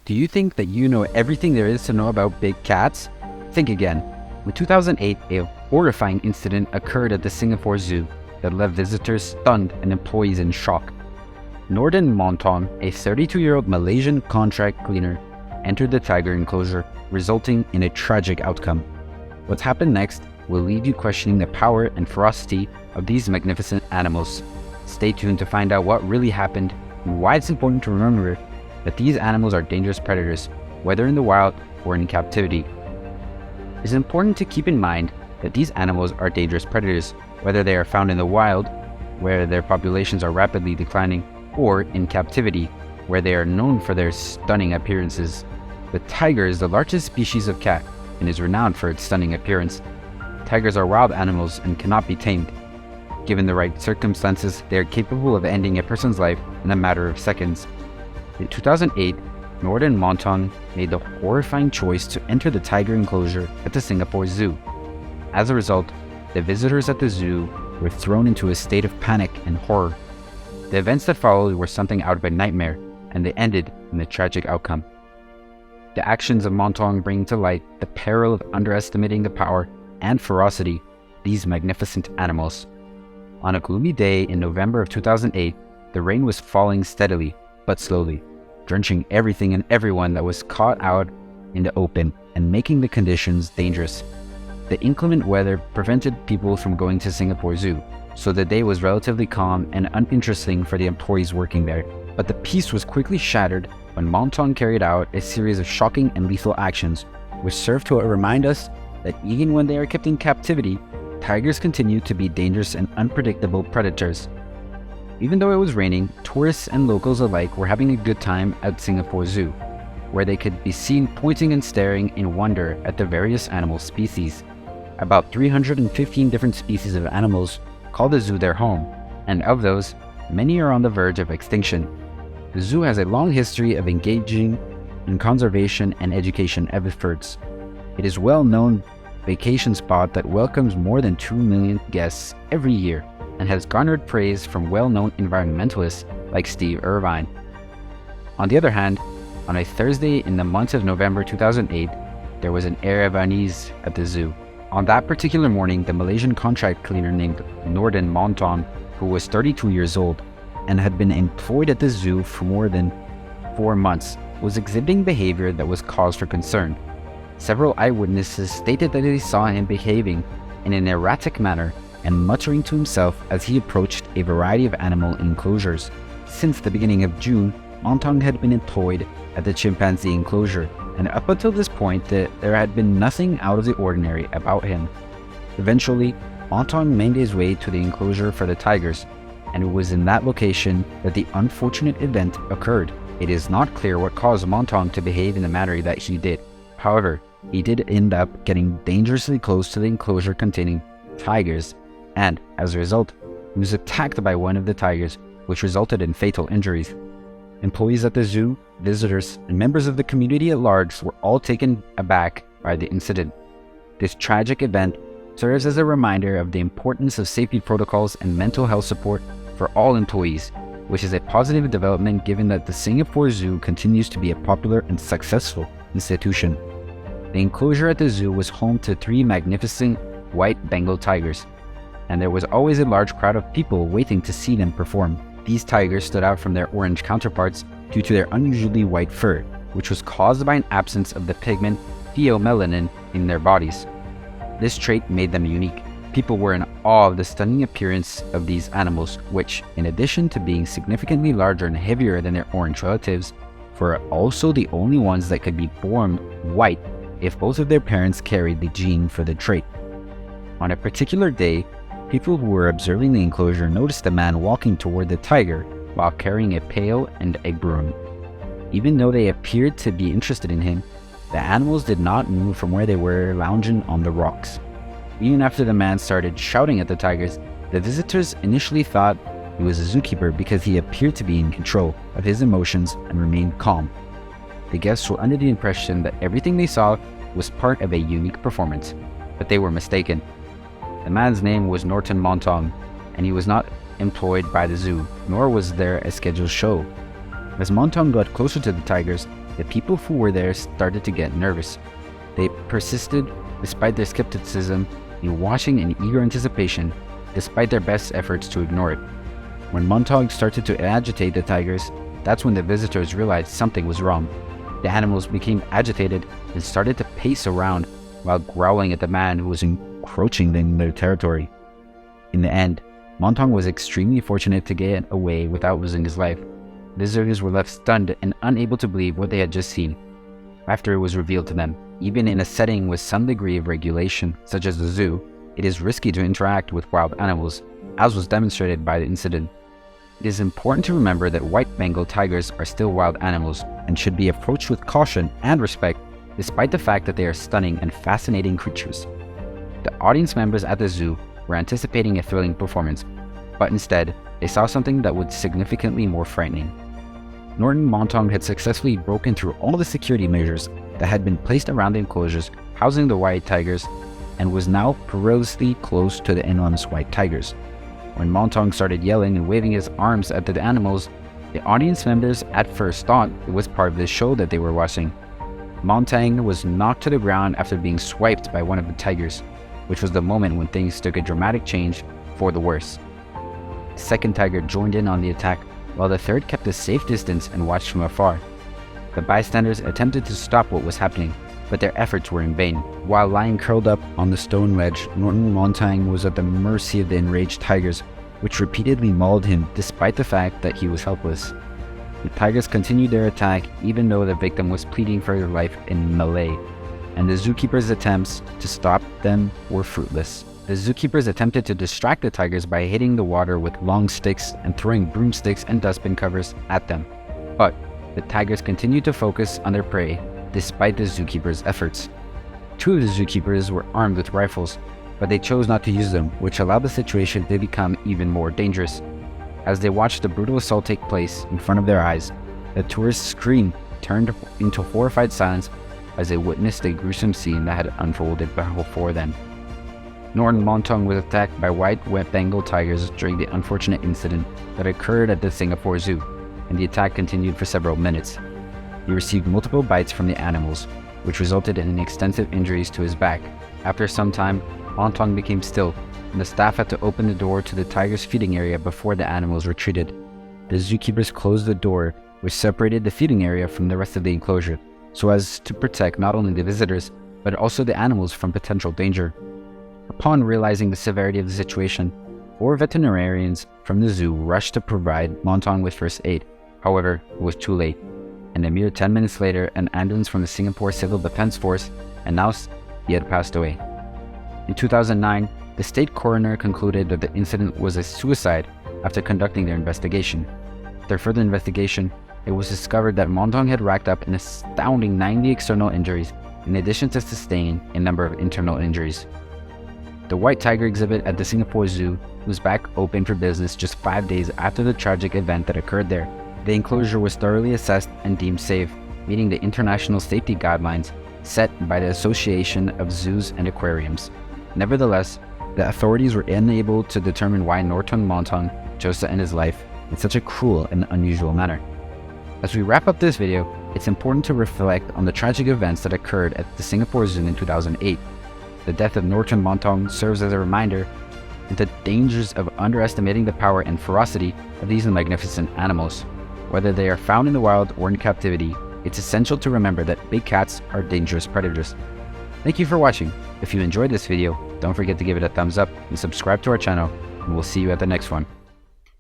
Do you think that you know everything there is to know about big cats? Think again. In 2008, a horrifying incident occurred at the Singapore Zoo that left visitors stunned and employees in shock. Nordin Montong, a 32-year-old Malaysian contract cleaner, entered the tiger enclosure, resulting in a tragic outcome. What happened next will leave you questioning the power and ferocity of these magnificent animals. Stay tuned to find out what really happened and why it's important to remember that these animals are dangerous predators, whether in the wild or in captivity. It is important to keep in mind that these animals are dangerous predators, whether they are found in the wild, where their populations are rapidly declining, or in captivity, where they are known for their stunning appearances. The tiger is the largest species of cat and is renowned for its stunning appearance. Tigers are wild animals and cannot be tamed. Given the right circumstances, they are capable of ending a person's life in a matter of seconds. In 2008, Nordin Montong made the horrifying choice to enter the tiger enclosure at the Singapore Zoo. As a result, the visitors at the zoo were thrown into a state of panic and horror. The events that followed were something out of a nightmare, and they ended in a tragic outcome. The actions of Montong bring to light the peril of underestimating the power and ferocity of these magnificent animals. On a gloomy day in November of 2008, the rain was falling steadily but slowly, drenching everything and everyone that was caught out in the open and making the conditions dangerous. The inclement weather prevented people from going to Singapore Zoo, so the day was relatively calm and uninteresting for the employees working there. But the peace was quickly shattered when Montong carried out a series of shocking and lethal actions, which served to remind us that even when they are kept in captivity, tigers continue to be dangerous and unpredictable predators. Even though it was raining, tourists and locals alike were having a good time at Singapore Zoo, where they could be seen pointing and staring in wonder at the various animal species. About 315 different species of animals call the zoo their home, and of those, many are on the verge of extinction. The zoo has a long history of engaging in conservation and education efforts. It is a well-known vacation spot that welcomes more than 2 million guests every year and has garnered praise from well-known environmentalists like Steve Irvine. On the other hand, on a Thursday in the month of November 2008, there was an air of unease at the zoo. On that particular morning, the Malaysian contract cleaner named Nordin Montong, who was 32 years old and had been employed at the zoo for more than 4 months, was exhibiting behavior that was cause for concern. Several eyewitnesses stated that they saw him behaving in an erratic manner and muttering to himself as he approached a variety of animal enclosures. Since the beginning of June, Montong had been employed at the chimpanzee enclosure, and up until this point there had been nothing out of the ordinary about him. Eventually, Montong made his way to the enclosure for the tigers, and it was in that location that the unfortunate event occurred. It is not clear what caused Montong to behave in the manner that he did. However, he did end up getting dangerously close to the enclosure containing tigers, and as a result, he was attacked by one of the tigers, which resulted in fatal injuries. Employees at the zoo, visitors, and members of the community at large were all taken aback by the incident. This tragic event serves as a reminder of the importance of safety protocols and mental health support for all employees, which is a positive development given that the Singapore Zoo continues to be a popular and successful institution. The enclosure at the zoo was home to 3 magnificent white Bengal tigers, and there was always a large crowd of people waiting to see them perform. These tigers stood out from their orange counterparts due to their unusually white fur, which was caused by an absence of the pigment pheomelanin in their bodies. This trait made them unique. People were in awe of the stunning appearance of these animals, which, in addition to being significantly larger and heavier than their orange relatives, were also the only ones that could be born white if both of their parents carried the gene for the trait. On a particular day, people who were observing the enclosure noticed a man walking toward the tiger while carrying a pail and a broom. Even though they appeared to be interested in him, the animals did not move from where they were lounging on the rocks. Even after the man started shouting at the tigers, the visitors initially thought he was a zookeeper because he appeared to be in control of his emotions and remained calm. The guests were under the impression that everything they saw was part of a unique performance, but they were mistaken. The man's name was Nordin Montong, and he was not employed by the zoo, nor was there a scheduled show. As Montong got closer to the tigers, the people who were there started to get nervous. They persisted, despite their skepticism, in watching in eager anticipation, despite their best efforts to ignore it. When Montong started to agitate the tigers, that's when the visitors realized something was wrong. The animals became agitated and started to pace around while growling at the man who was encroaching in their territory. In the end, Montong was extremely fortunate to get away without losing his life. Visitors were left stunned and unable to believe what they had just seen. After it was revealed to them, even in a setting with some degree of regulation, such as the zoo, it is risky to interact with wild animals, as was demonstrated by the incident. It is important to remember that white Bengal tigers are still wild animals and should be approached with caution and respect, despite the fact that they are stunning and fascinating creatures. The audience members at the zoo were anticipating a thrilling performance, but instead, they saw something that was significantly more frightening. Nordin Montong had successfully broken through all the security measures that had been placed around the enclosures housing the white tigers and was now perilously close to the enormous white tigers. When Montong started yelling and waving his arms at the animals, the audience members at first thought it was part of the show that they were watching. Montong was knocked to the ground after being swiped by one of the tigers, which was the moment when things took a dramatic change for the worse. The second tiger joined in on the attack, while the third kept a safe distance and watched from afar. The bystanders attempted to stop what was happening, but their efforts were in vain. While lying curled up on the stone ledge, Nordin Montong was at the mercy of the enraged tigers, which repeatedly mauled him despite the fact that he was helpless. The tigers continued their attack even though the victim was pleading for their life in Malay, and the zookeeper's attempts to stop them were fruitless. The zookeepers attempted to distract the tigers by hitting the water with long sticks and throwing broomsticks and dustbin covers at them. But the tigers continued to focus on their prey despite the zookeeper's efforts. Two of the zookeepers were armed with rifles, but they chose not to use them, which allowed the situation to become even more dangerous. As they watched the brutal assault take place in front of their eyes, the tourists' scream turned into horrified silence as they witnessed a gruesome scene that had unfolded before them. Nordin Montong was attacked by white Bengal tigers during the unfortunate incident that occurred at the Singapore Zoo, and the attack continued for several minutes. He received multiple bites from the animals, which resulted in extensive injuries to his back. After some time, Montong became still, and the staff had to open the door to the tiger's feeding area before the animals retreated. The zookeepers closed the door, which separated the feeding area from the rest of the enclosure, so as to protect not only the visitors, but also the animals from potential danger. Upon realizing the severity of the situation, 4 veterinarians from the zoo rushed to provide Montong with first aid. However, it was too late, and a mere 10 minutes later, an ambulance from the Singapore Civil Defense Force announced he had passed away. In 2009, the state coroner concluded that the incident was a suicide after conducting their investigation. After further investigation, it was discovered that Montong had racked up an astounding 90 external injuries, in addition to sustaining a number of internal injuries. The white tiger exhibit at the Singapore Zoo was back open for business just 5 days after the tragic event that occurred there. The enclosure was thoroughly assessed and deemed safe, meeting the international safety guidelines set by the Association of Zoos and Aquariums. Nevertheless, the authorities were unable to determine why Nordin Montong chose to end his life in such a cruel and unusual manner. As we wrap up this video, it's important to reflect on the tragic events that occurred at the Singapore Zoo in 2008. The death of Nordin Montong serves as a reminder of the dangers of underestimating the power and ferocity of these magnificent animals. Whether they are found in the wild or in captivity, it's essential to remember that big cats are dangerous predators. Thank you for watching. If you enjoyed this video, don't forget to give it a thumbs up and subscribe to our channel, and we'll see you at the next one.